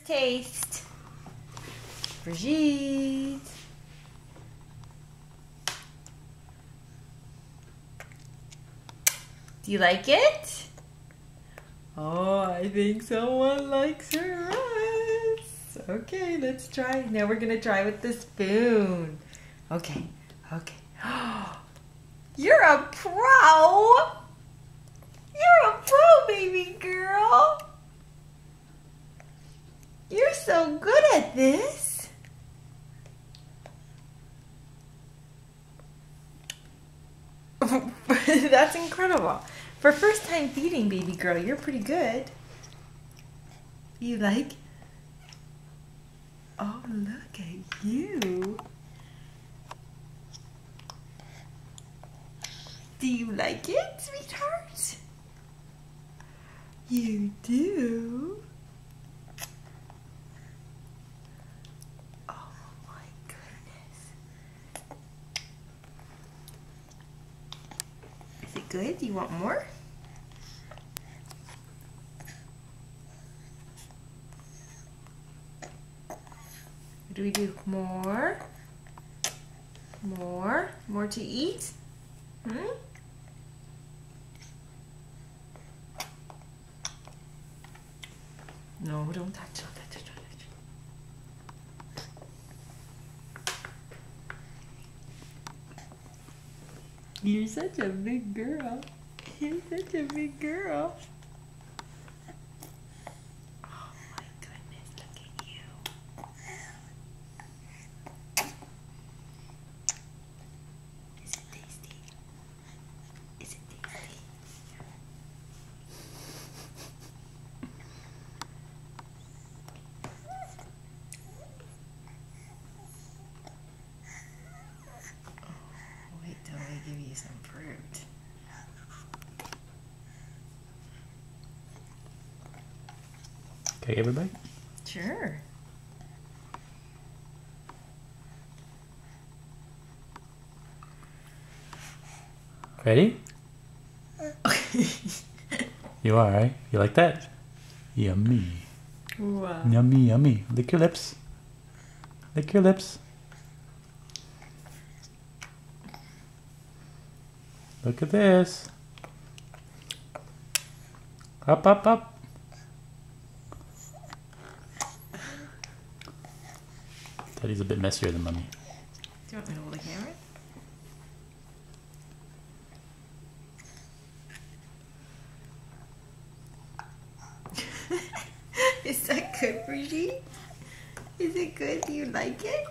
Taste. Brigitte. Do you like it? Oh, I think someone likes her rice. Okay, let's try. Now we're gonna try with the spoon. Okay, okay. You're a pro! You're a pro, baby girl! You're so good at this. That's incredible. For first time feeding, baby girl, you're pretty good. You like? Oh, look at you. Do you like it, sweetheart? You do? Oh my goodness. Is it good? Do you want more? What do we do? More? More? More to eat? No, don't touch, don't touch, don't touch. You're such a big girl. You're such a big girl. Oh my goodness, look at you. Is it tasty? Is it tasty? Wait till I give you some fruit. Can I give it a bite? Sure. Ready? You are, right? You like that? Yummy. Wow. Yummy, yummy. Lick your lips. Lick your lips. Look at this. Up, up, up. Daddy's a bit messier than Mommy. Do you want me to hold the camera? Is that good, Brigitte? Is it good? Do you like it?